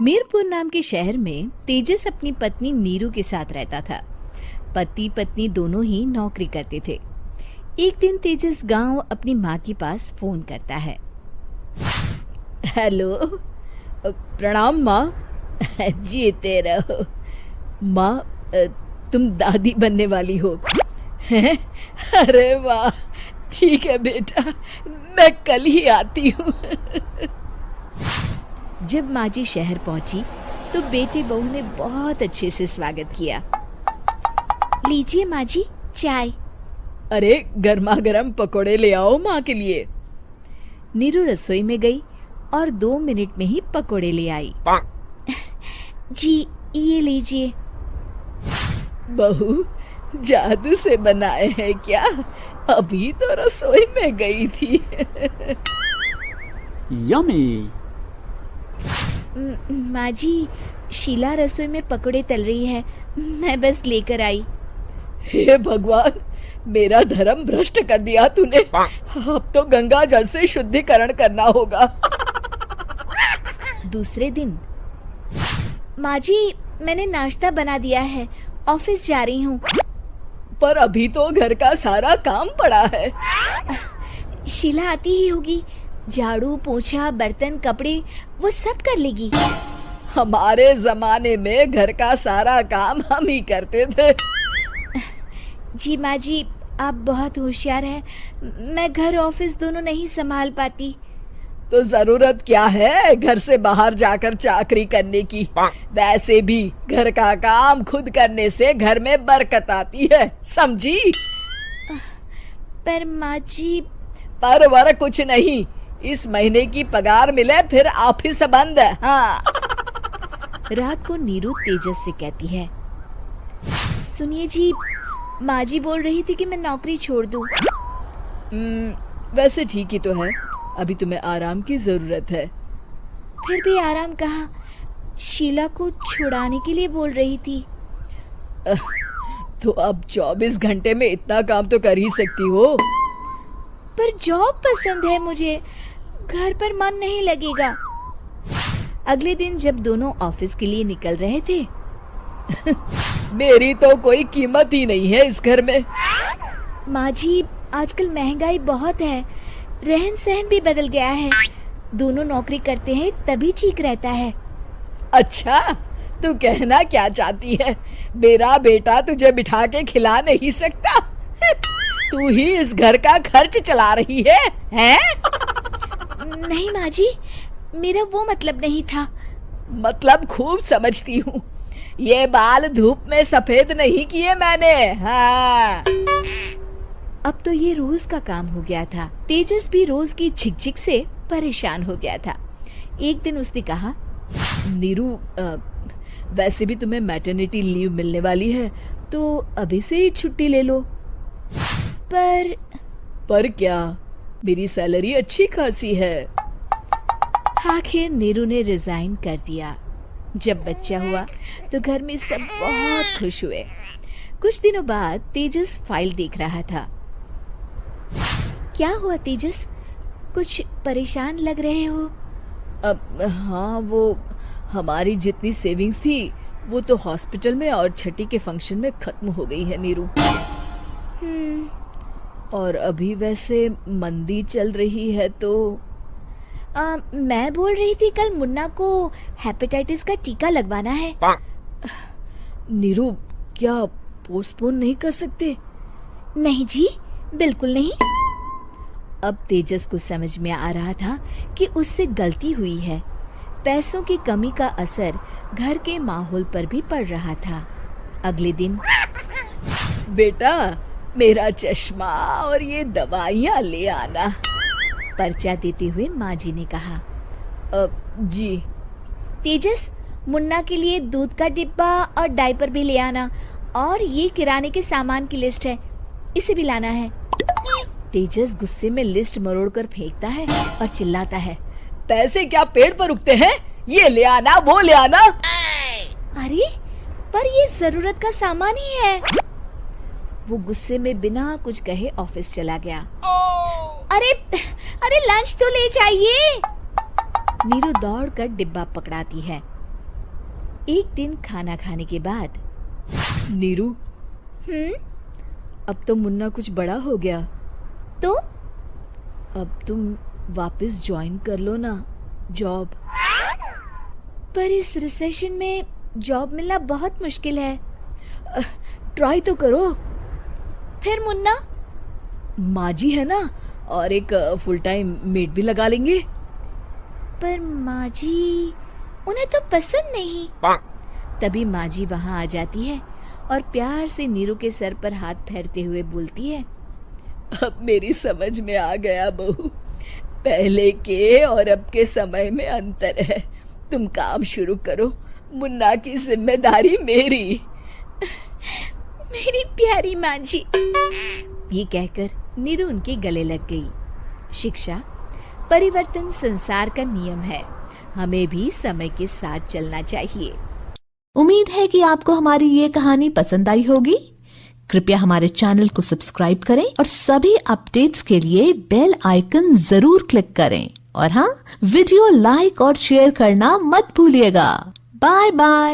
मीरपुर नाम के शहर में तेजस अपनी पत्नी नीरू के साथ रहता था। पति पत्नी दोनों ही नौकरी करते थे। एक दिन तेजस गांव अपनी माँ के पास फोन करता है। हेलो, प्रणाम माँ। जीते रहो माँ, तुम दादी बनने वाली हो हैं? अरे वाह, ठीक है बेटा, मैं कल ही आती हूँ। जब माँ जी शहर पहुंची तो बेटे बहू ने बहुत अच्छे से स्वागत किया। लीजिए माँ जी, चाय। अरे गर्मा गर्म पकोड़े ले आओ माँ के लिए। नीरू रसोई में गई और 2 मिनट में ही पकोड़े ले आई। जी ये लीजिए। बहू जादू से बनाए हैं क्या? अभी तो रसोई में गई थी। यम्मी। माँ जी, शीला रसोई में पकोड़े तल रही है, मैं बस लेकर आई। हे भगवान, मेरा धर्म भ्रष्ट कर दिया तूने। अब तो गंगा जल से शुद्धिकरण करना होगा। दूसरे दिन, माँ जी मैंने नाश्ता बना दिया है, ऑफिस जा रही हूँ। पर अभी तो घर का सारा काम पड़ा है। शीला आती ही होगी, झाड़ू पोछा बर्तन कपड़े वो सब कर लेगी। हमारे जमाने में घर का सारा काम हम ही करते थे। जी माँ जी, आप बहुत होशियार हैं, मैं घर ऑफिस दोनों नहीं संभाल पाती। तो जरूरत क्या है घर से बाहर जाकर चाकरी करने की? वैसे भी घर का काम खुद करने से घर में बरकत आती है, समझी? पर माँ जी। पर वर कुछ नहीं, इस महीने की पगार मिले फिर ऑफिस बंद। हाँ। रात को नीरू तेजस से कहती है, सुनिए जी, माँ जी बोल रही थी कि मैं नौकरी छोड़ दूं। वैसे ठीक ही तो है, अभी तुम्हें आराम की जरूरत है। फिर भी आराम कहाँ, शीला को छुड़ाने के लिए बोल रही थी। तो अब 24 घंटे में इतना काम तो कर ही सकती हो। पर जॉब पसंद है मुझे, घर पर मन नहीं लगेगा। अगले दिन जब दोनों ऑफिस के लिए निकल रहे थे, मेरी तो कोई कीमत ही नहीं है इस घर में। माँ जी, आजकल महंगाई बहुत है, रहन सहन भी बदल गया है, दोनों नौकरी करते हैं तभी ठीक रहता है। अच्छा, तू कहना क्या चाहती है? मेरा बेटा तुझे बिठा के खिला नहीं सकता? तू ही इस घर का खर्च चला रही है, हैं? नहीं माँ जी, मेरा वो मतलब नहीं था। मतलब खूब समझती हूँ, ये बाल धूप में सफेद नहीं किए मैंने। हाँ। अब तो ये रोज का काम हो गया था। तेजस भी रोज की झिकझिक से परेशान हो गया था। एक दिन उसने कहा, नीरू, वैसे भी तुम्हें मैटरनिटी लीव मिलने वाली है, तो अभी से ही छुट्टी ले लो। पर क्या, मेरी सैलरी अच्छी खासी है। आखिर नीरू ने रिजाइन कर दिया। जब बच्चा हुआ तो घर में सब बहुत खुश हुए। कुछ दिनों बाद तेजस फाइल देख रहा था। क्या हुआ तेजस, कुछ परेशान लग रहे हो? हाँ, वो हमारी जितनी सेविंग्स थी वो तो हॉस्पिटल में और छठी के फंक्शन में खत्म हो गई है नीरू। और अभी वैसे मंदी चल रही है तो मैं बोल रही थी कल मुन्ना को हेपेटाइटिस का टीका लगवाना है। नीरू, क्या पोस्टपोन नहीं कर सकते? नहीं जी, बिल्कुल नहीं। अब तेजस को समझ में आ रहा था कि उससे गलती हुई है। पैसों की कमी का असर घर के माहौल पर भी पड़ रहा था। अगले दिन, बेटा मेरा चश्मा और ये दवाइयाँ ले आना, पर्चा देते हुए माँ जी ने कहा। जी। तेजस, मुन्ना के लिए दूध का डिब्बा और डायपर भी ले आना, और ये किराने के सामान की लिस्ट है, इसे भी लाना है। तेजस गुस्से में लिस्ट मरोड़कर फेंकता है और चिल्लाता है, पैसे क्या पेड़ पर उगते हैं? ये ले आना, वो ले आना। अरे पर ये जरूरत का सामान ही है। वो गुस्से में बिना कुछ कहे ऑफिस चला गया। अरे लंच तो ले जाइए। नीरू दौड़कर डिब्बा पकड़ाती है। एक दिन खाना खाने के बाद, नीरू, अब तो मुन्ना कुछ बड़ा हो गया, तो अब तुम वापस ज्वाइन कर लो ना जॉब। पर इस रिसेशन में जॉब मिलना बहुत मुश्किल है। ट्राई तो करो। फिर मुन्ना, माँ जी है ना, और एक फुल टाइम मेड भी लगा लेंगे। पर माँ जी, उन्हें तो पसंद नहीं। तभी माँ जी वहाँ आ जाती है और प्यार से नीरू के सर पर हाथ फेरते हुए बोलती है, अब मेरी समझ में आ गया बहू, पहले के और अब के समय में अंतर है। तुम काम शुरू करो, मुन्ना की जिम्मेदारी मेरी। मेरी प्यारी माँ जी। ये कहकर नीरू उनके गले लग गई। शिक्षा, परिवर्तन संसार का नियम है, हमें भी समय के साथ चलना चाहिए। उम्मीद है कि आपको हमारी ये कहानी पसंद आई होगी। कृपया हमारे चैनल को सब्सक्राइब करें और सभी अपडेट्स के लिए बेल आइकन जरूर क्लिक करें। और हाँ, वीडियो लाइक और शेयर करना मत भूलिएगा। Bye bye.